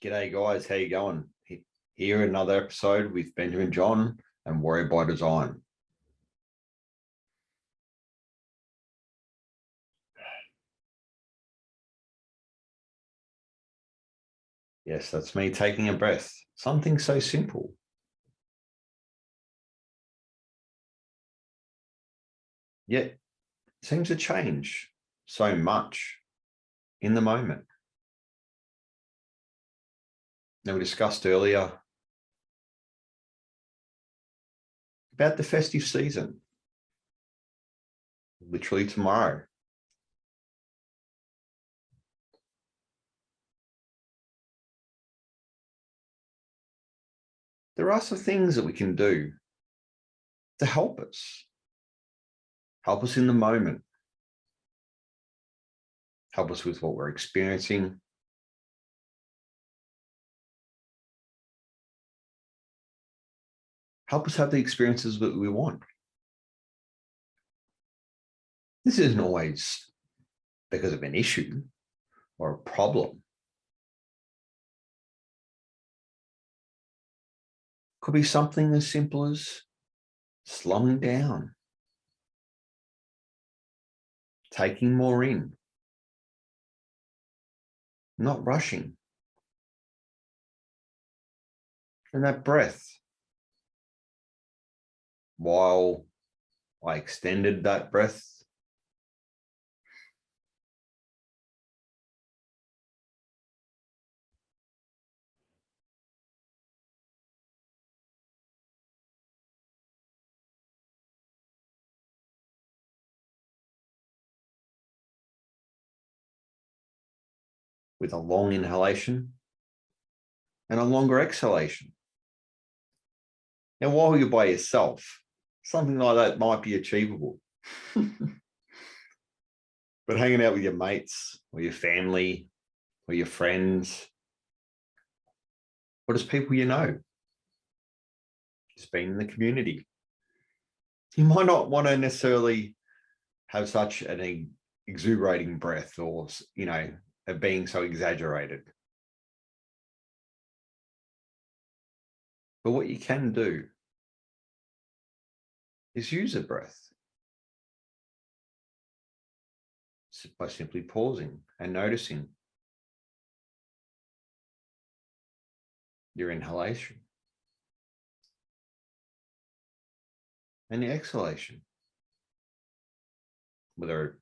G'day guys, how you going? Here another episode with Benjamin John and Warrior by Design. Yes, that's me taking a breath. Something so simple. Yet seems to change so much in the moment. Now, we discussed earlier about the festive season, literally tomorrow. There are some things that we can do to help us in the moment, help us with what we're experiencing, help us have the experiences that we want. This isn't always because of an issue or a problem. Could be something as simple as slowing down, taking more in, not rushing. And that breath, while I extended that breath, with a long inhalation and a longer exhalation. Now, while you're by yourself, something like that might be achievable. But hanging out with your mates or your family or your friends, or just people you know, just being in the community, you might not want to necessarily have such an exuberating breath or, of being so exaggerated. But what you can do is use a breath by simply pausing and noticing your inhalation and your exhalation, whether it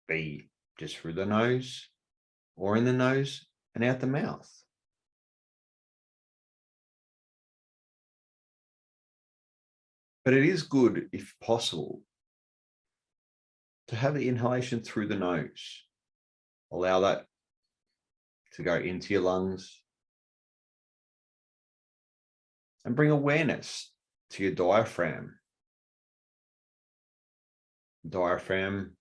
be just through the nose or in the nose and out the mouth. But it is good, if possible, to have the inhalation through the nose. Allow that to go into your lungs and bring awareness to your diaphragm. Diaphragm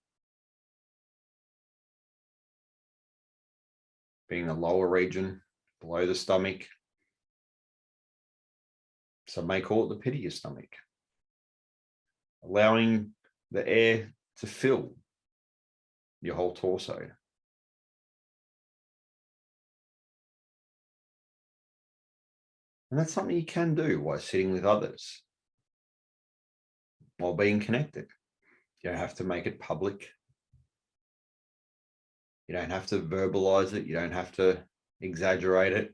being the lower region below the stomach. Some may call it the pit of your stomach. Allowing the air to fill your whole torso. And that's something you can do while sitting with others, while being connected. You don't have to make it public. You don't have to verbalize it. You don't have to exaggerate it.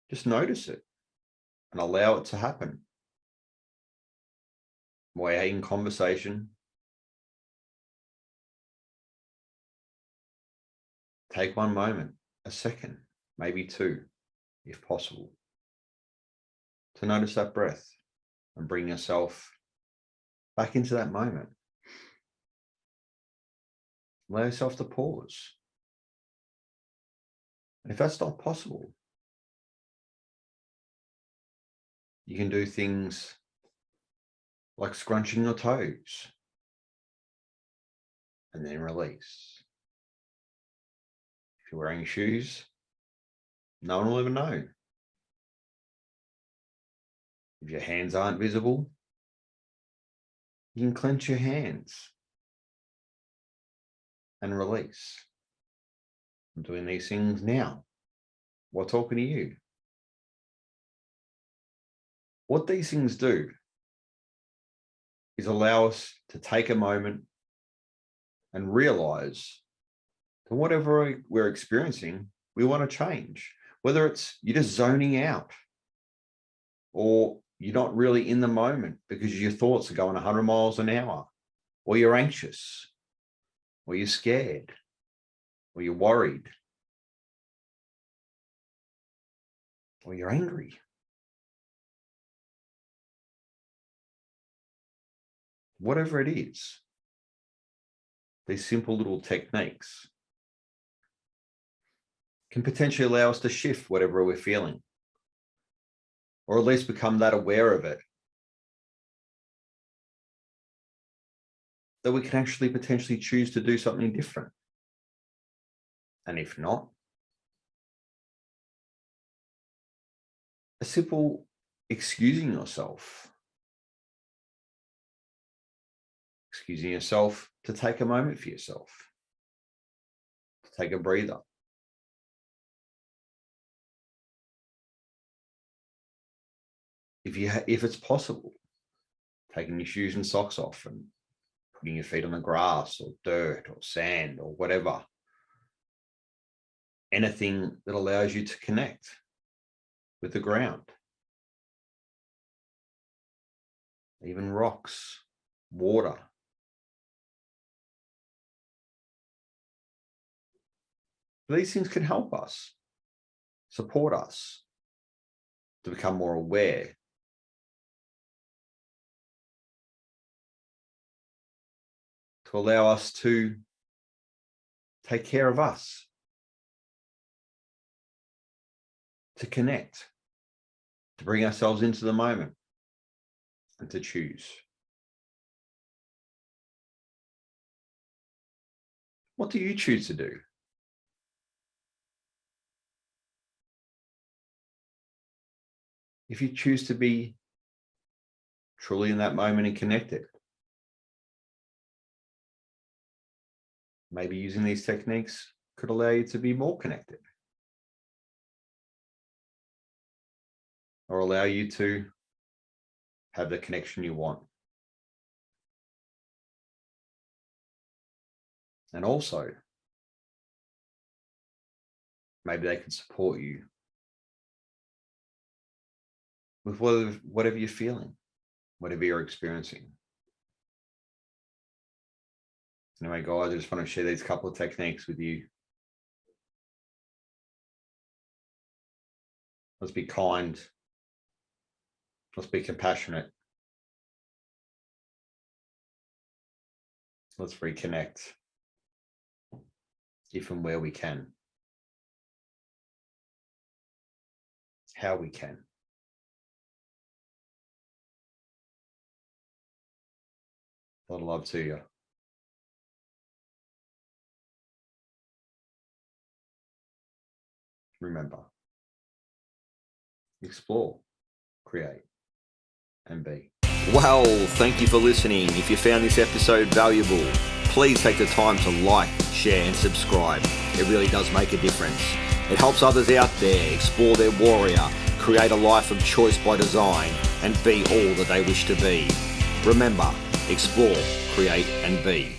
Just notice it and allow it to happen. While you're in conversation, take one moment, a second, maybe two, if possible, to notice that breath and bring yourself back into that moment. Allow yourself to pause. And if that's not possible, you can do things like scrunching your toes and then release. If you're wearing shoes, no one will ever know. If your hands aren't visible, you can clench your hands and release. I'm doing these things now. while talking to you. What these things do is allow us to take a moment and realize that whatever we're experiencing, we want to change. Whether it's you're just zoning out, or you're not really in the moment because your thoughts are going 100 miles an hour, or you're anxious, or you're scared, or you're worried, or you're angry. Whatever it is, these simple little techniques can potentially allow us to shift whatever we're feeling, or at least become that aware of it, that we can actually potentially choose to do something different. And if not, a simple excusing yourself to take a moment for yourself, to take a breather. If it's possible, taking your shoes and socks off and putting your feet on the grass or dirt or sand or whatever. Anything that allows you to connect with the ground. Even rocks, water. These things can help us, support us to become more aware, to allow us to take care of us, to connect, to bring ourselves into the moment, and to choose. What do you choose to do? If you choose to be truly in that moment and connected, maybe using these techniques could allow you to be more connected, or allow you to have the connection you want. And also, maybe they can support you with whatever you're feeling, whatever you're experiencing. Anyway, guys, I just want to share these couple of techniques with you. Let's be kind. Let's be compassionate. Let's reconnect if and where we can, how we can. A lot of love to you. Remember, explore, create, and be. Well, thank you for listening. If you found this episode valuable, please take the time to like, share, and subscribe. It really does make a difference. It helps others out there explore their warrior, create a life of choice by design, and be all that they wish to be. Remember, explore, create, and be.